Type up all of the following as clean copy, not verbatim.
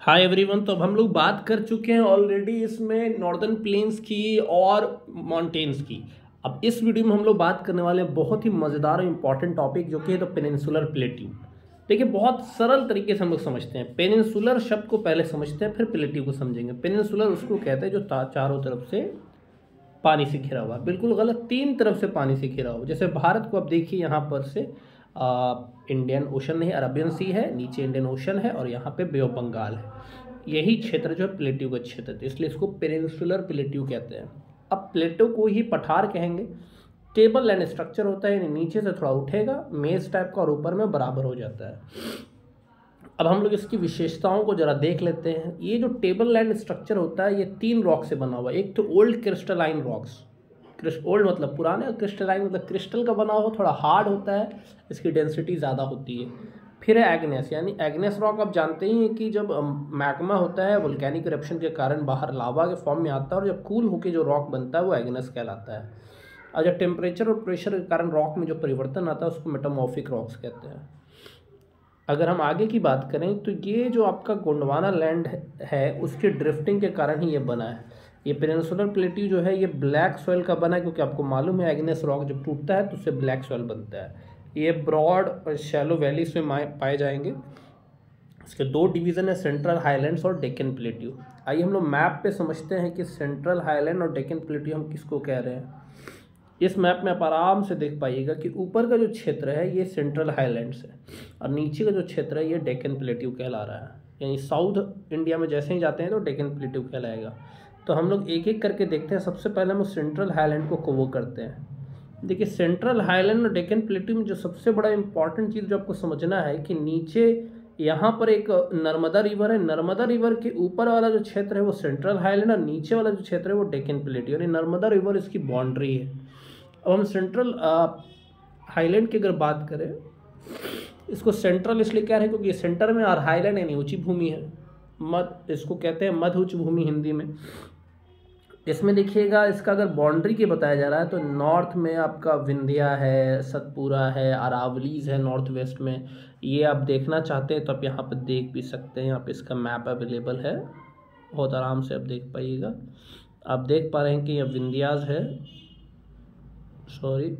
Hi everyone. तो अब हम लोग बात कर चुके हैं ऑलरेडी इसमें नॉर्दर्न प्लेन्स की और माउंटेन्स की। अब इस वीडियो में हम लोग बात करने वाले हैं बहुत ही मज़ेदार और इम्पॉर्टेंट टॉपिक जो कि है द पेनिनसुलर प्लेट्यू। देखिए, बहुत सरल तरीके से हम लोग समझते हैं। पेनिनसुलर शब्द को पहले समझते हैं, फिर प्लेट्यू को समझेंगे। पेनिनसुलर उसको कहते हैं जो चारों तरफ से पानी से घिरा हुआ। बिल्कुल गलत, तीन तरफ से पानी से घिरा हुआ। जैसे भारत को अब देखिए, यहाँ पर से इंडियन ओशन नहीं, अरबियन सी है, नीचे इंडियन ओशन है और यहाँ पे बे ऑफ बंगाल है। यही क्षेत्र जो है प्लेट्यू का क्षेत्र है, इसलिए इसको पेनिनसुलर प्लेट्यू कहते हैं। अब प्लेट्यू को ही पठार कहेंगे। टेबल लैंड स्ट्रक्चर होता है, यानी नीचे से थोड़ा उठेगा, मेज टाइप का, और ऊपर में बराबर हो जाता है। अब हम लोग इसकी विशेषताओं को जरा देख लेते हैं। ये जो टेबल लैंड स्ट्रक्चर होता है, ये तीन रॉक से बना हुआ है। एक तो ओल्ड क्रिस्टलाइन रॉक्स, ओल्ड मतलब पुराने, और क्रिस्टलाइन मतलब क्रिस्टल का बना हुआ, थोड़ा हार्ड होता है, इसकी डेंसिटी ज़्यादा होती है। फिर है एग्नेस, यानी एग्नेस रॉक आप जानते ही हैं कि जब मैग्मा होता है वोल्केनिक इरप्शन के कारण बाहर लावा के फॉर्म में आता है, और जब कूल होकर जो रॉक बनता है वो एग्नेस कहलाता है। और जब टेम्परेचर और प्रेशर के कारण रॉक में जो परिवर्तन आता है उसको मेटामॉर्फिक रॉक्स कहते हैं। अगर हम आगे की बात करें तो ये जो आपका गोंडवाना लैंड है उसके ड्रिफ्टिंग के कारण ही ये बना है। ये पेनिनसुलर प्लेट्यू जो है ये ब्लैक सॉइल का बना है, क्योंकि आपको मालूम है एग्नेस रॉक जब टूटता है तो उससे ब्लैक सॉइल बनता है। ये ब्रॉड और शैलो वैलीज में पाए जाएंगे। इसके दो डिवीज़न है, सेंट्रल हाईलैंड्स और डेक्कन प्लेट्यू। आइए हम लोग मैप पे समझते हैं कि सेंट्रल हाईलैंड और डेक्कन प्लेट्यू हम किसको कह रहे हैं। इस मैप में आप आराम से देख पाइएगा कि ऊपर का जो क्षेत्र है ये सेंट्रल हाईलैंड्स है, और नीचे का जो क्षेत्र है ये डेक्कन प्लेट्यू कहला रहा है। यानी साउथ इंडिया में जैसे ही जाते हैं तो डेक्कन प्लेट्यू कहलाएगा। तो हम लोग एक एक करके देखते हैं। सबसे पहले हम सेंट्रल हाईलैंड को कवर करते हैं। देखिए, सेंट्रल हाईलैंड और डेक्कन प्लेट्यू में जो सबसे बड़ा इंपॉर्टेंट चीज़ जो आपको समझना है कि नीचे यहाँ पर एक नर्मदा रिवर है। नर्मदा रिवर के ऊपर वाला जो क्षेत्र है वो सेंट्रल हाईलैंड, और नीचे वाला जो क्षेत्र है वो डेक्कन प्लेट्यू, यानी नर्मदा रिवर इसकी बाउंड्री है। अब हम सेंट्रल हाईलैंड की अगर बात करें, इसको सेंट्रल इसलिए कह रहे हैं क्योंकि ये सेंटर में, और हाईलैंड यानी ऊंची भूमि है। इसको कहते हैं मध्य उच्च भूमि हिंदी में। इसमें देखिएगा, इसका अगर बाउंड्री के बताया जा रहा है तो नॉर्थ में आपका विंध्या है, सतपुरा है, अरावलीज है नॉर्थ वेस्ट में। ये आप देखना चाहते हैं तो आप यहाँ पर देख भी सकते हैं। यहाँ पे इसका मैप अवेलेबल है, बहुत आराम से आप देख पाइएगा। आप देख पा रहे हैं कि यह विंध्याज है, सॉरी,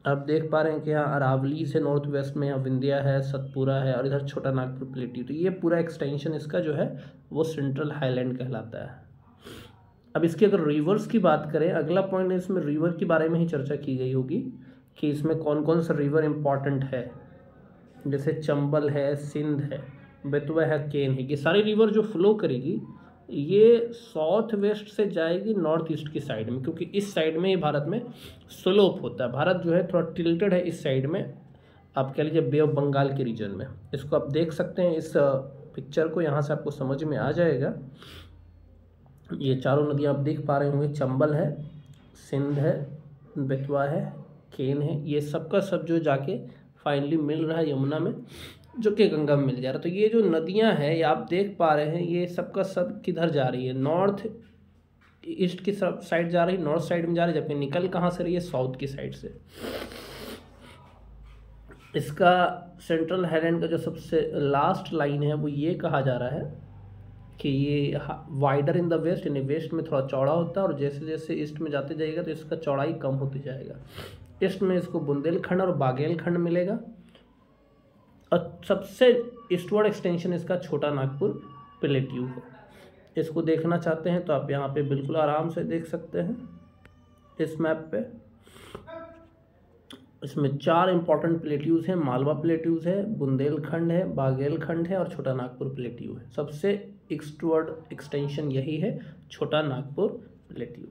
आप देख पा रहे हैं कि यहाँ अरावली से नॉर्थ वेस्ट में, यहाँ विंध्या है, सतपुरा है, और इधर छोटा नागपुर प्लेट्यू। तो ये पूरा एक्सटेंशन इसका जो है वो सेंट्रल हाईलैंड कहलाता है। अब इसकी अगर रिवर्स की बात करें, अगला पॉइंट है इसमें रिवर के बारे में ही चर्चा की गई होगी कि इसमें कौन कौन सा रिवर इम्पॉर्टेंट है। जैसे चंबल है, सिंध है, बेतवा है, केन है। ये सारी रिवर जो फ्लो करेगी ये साउथ वेस्ट से जाएगी नॉर्थ ईस्ट की साइड में, क्योंकि इस साइड में ही भारत में स्लोप होता है। भारत जो है थोड़ा टिल्टेड है इस साइड में, आप कह लीजिए बे ऑफ बंगाल के रीजन में। इसको आप देख सकते हैं, इस पिक्चर को, यहाँ से आपको समझ में आ जाएगा। ये चारों नदियाँ आप देख पा रहे होंगे, चंबल है, सिंध है, बेतवा है, केन है। ये सबका सब जो जाके फाइनली मिल रहा है यमुना में, जो कि गंगा में मिल जा रहा है। तो ये जो नदियां हैं ये आप देख पा रहे हैं, ये सबका सब किधर जा रही है, नॉर्थ ईस्ट की साइड जा रही है, नॉर्थ साइड में जा रही है, जबकि निकल कहाँ से रही है, साउथ की साइड से। इसका सेंट्रल हाईलैंड का जो सबसे लास्ट लाइन है वो ये कहा जा रहा है कि ये वाइडर इन द वेस्ट, यानी वेस्ट में थोड़ा चौड़ा होता है, और जैसे जैसे ईस्ट में जाते जाएगा तो इसका चौड़ाई कम होती जाएगा। ईस्ट में इसको बुंदेलखंड और बागेलखंड मिलेगा, और सबसे ईस्टवर्ड एक्सटेंशन इसका छोटा नागपुर प्लेट्यू है। इसको देखना चाहते हैं तो आप यहाँ पे बिल्कुल आराम से देख सकते हैं इस मैप पे। इसमें चार इंपॉर्टेंट प्लेट्यूज हैं, मालवा प्लेट्यूज है, बुंदेलखंड है, बागेलखंड है, और छोटा नागपुर प्लेट्यू है। सबसे ईस्टवर्ड एक्सटेंशन यही है, छोटा नागपुर प्लेट्यू।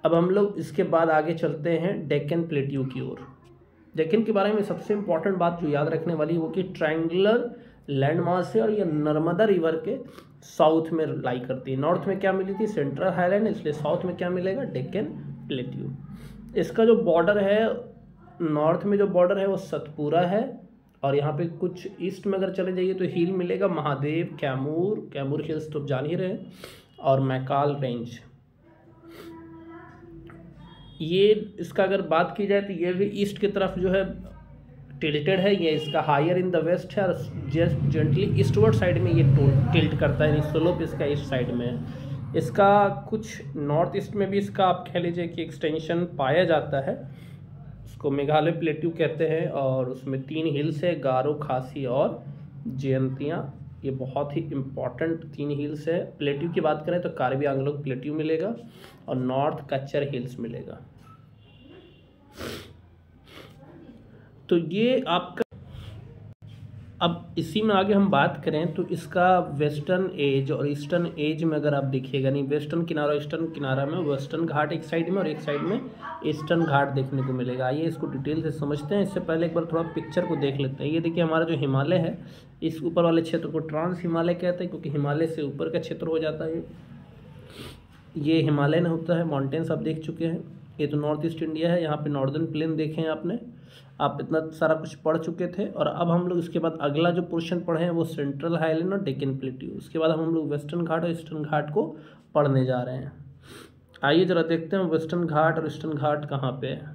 अब हम लोग इसके बाद आगे चलते हैं डेक्कन प्लेट्यू की ओर। डेक्कन के बारे में सबसे इंपॉर्टेंट बात जो याद रखने वाली है वो कि ट्रायंगुलर लैंड मास है, और ये नर्मदा रिवर के साउथ में लाई करती है। नॉर्थ में क्या मिली थी, सेंट्रल हाईलैंड, इसलिए साउथ में क्या मिलेगा, डेक्कन प्लेट्यू। इसका जो बॉर्डर है, नॉर्थ में जो बॉर्डर है वो सतपुरा है, और यहाँ पे कुछ ईस्ट में अगर चले जाइए तो हिल मिलेगा, महादेव, कैमूर हिल्स तो जान ही रहे हैं, और मैकाल रेंज। ये इसका अगर बात की जाए तो ये भी ईस्ट की तरफ जो है टिल्टेड है, ये इसका हायर इन द वेस्ट है और जस्ट जेंटली ईस्टवर्ड साइड में ये टिल्ट करता है, स्लोप इसका ईस्ट साइड में है। इसका कुछ नॉर्थ ईस्ट में भी इसका आप कह लीजिए कि एक्सटेंशन पाया जाता है, उसको मेघालय प्लेट्यू कहते हैं, और उसमें 3 हिल्स है, गारो, खासी और जयंतियाँ। ये बहुत ही इम्पॉर्टेंट 3 हिल्स है। प्लेट्यू की बात करें तो कार्बी आंगलोंग प्लेट्यू मिलेगा और नॉर्थ कच्चर हिल्स मिलेगा। तो ये आपका, अब इसी में आगे हम बात करें तो इसका वेस्टर्न एज और ईस्टर्न एज में अगर आप देखिएगा, नहीं वेस्टर्न किनारा ईस्टर्न किनारा में वेस्टर्न घाट एक साइड में और एक साइड में ईस्टर्न घाट देखने को मिलेगा। आइए इसको डिटेल से समझते हैं। इससे पहले एक बार थोड़ा पिक्चर को देख लेते हैं। ये देखिए हमारा जो हिमालय है, इस ऊपर वाले क्षेत्र को ट्रांस हिमालय कहते हैं, क्योंकि हिमालय से ऊपर का क्षेत्र हो जाता है। ये हिमालयन होता है, माउंटेन्स आप देख चुके हैं। ये तो नॉर्थ ईस्ट इंडिया है, यहाँ पे नॉर्दर्न प्लेन देखे हैं आपने, आप इतना सारा कुछ पढ़ चुके थे। और अब हम लोग इसके बाद अगला जो पोर्शन पढ़े हैं वो सेंट्रल हाईलैंड और डेक्कन प्लेट्यू। उसके बाद हम लोग वेस्टर्न घाट और ईस्टर्न घाट को पढ़ने जा रहे हैं। आइए जरा देखते हैं वेस्टर्न घाट और ईस्टर्न घाट कहाँ पे है।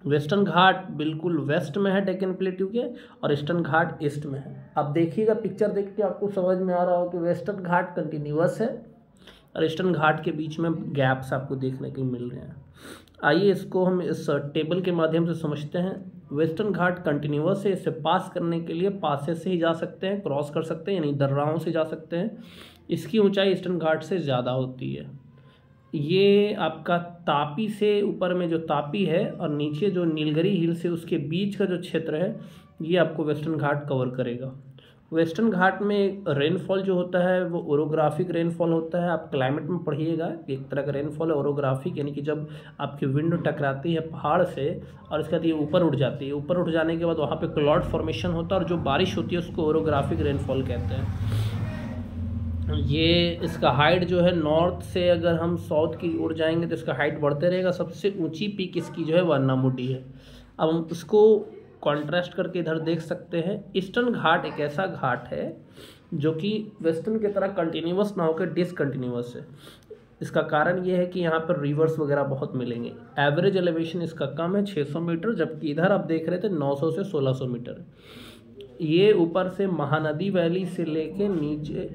वेस्टर्न घाट बिल्कुल वेस्ट में है डेक्कन प्लेट्यू के, और ईस्टर्न घाट ईस्ट में है। अब देखिएगा पिक्चर देख के आपको समझ में आ रहा हो कि वेस्टर्न घाट कंटिन्यूअस है और ईस्टर्न घाट के बीच में गैप्स आपको देखने को मिल रहे हैं। आइए इसको हम इस टेबल के माध्यम से समझते हैं। वेस्टर्न घाट कंटिन्यूअस है, इसे पास करने के लिए पासेस से ही जा सकते हैं, क्रॉस कर सकते हैं, यानी दर्राओं से जा सकते हैं। इसकी ऊंचाई ईस्टर्न घाट से ज़्यादा होती है। ये आपका तापी से ऊपर में जो तापी है और नीचे जो नीलगिरी हिल से उसके बीच का जो क्षेत्र है, ये आपको वेस्टर्न घाट कवर करेगा। वेस्टर्न घाट में रेनफॉल जो होता है वो ओरोग्राफिक रेनफॉल होता है। आप क्लाइमेट में पढ़िएगा, एक तरह का रेनफॉल है ओरोग्राफिक, यानी कि जब आपकी विंड टकराती है पहाड़ से और इसके बाद ये ऊपर उठ जाती है, ऊपर उठ जाने के बाद वहाँ पे क्लाउड फॉर्मेशन होता है और जो बारिश होती है उसको ओरोग्राफिक रेनफॉल कहते हैं। ये इसका हाइट जो है, नॉर्थ से अगर हम साउथ की ओर जाएंगे तो इसका हाइट बढ़ते रहेगा। सबसे ऊंची पीक इसकी जो है वन्नामुडी है। अब हम उसको कॉन्ट्रास्ट करके इधर देख सकते हैं। ईस्टर्न घाट एक ऐसा घाट है जो कि वेस्टर्न की तरह कंटिन्यूअस ना होकर डिसकंटिन्यूअस है। इसका कारण ये है कि यहाँ पर रिवर्स वगैरह बहुत मिलेंगे। एवरेज एलिवेशन इसका कम है 600 मीटर, जबकि इधर आप देख रहे थे 900 से 1600 मीटर। ये ऊपर से महानदी वैली से लेके नीचे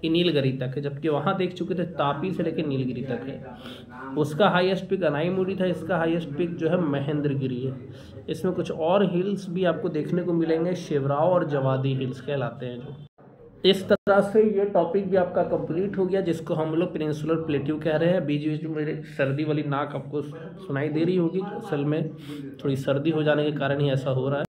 नीलगिरी तक है, जबकि वहाँ देख चुके थे तापी से लेकर नीलगिरी तक है। उसका हाईएस्ट पिक अनाईमुडी था, इसका हाईएस्ट पिक जो है महेंद्रगिरी है। इसमें कुछ और हिल्स भी आपको देखने को मिलेंगे, शिवराव और जवादी हिल्स कहलाते हैं। जो इस तरह से ये टॉपिक भी आपका कंप्लीट हो गया, जिसको हम लोग पेनिनसुलर प्लेट्यू कह रहे हैं। बीच बीच में मेरे सर्दी वाली नाक आपको सुनाई दे रही होगी, असल में थोड़ी सर्दी हो जाने के कारण ही ऐसा हो रहा है।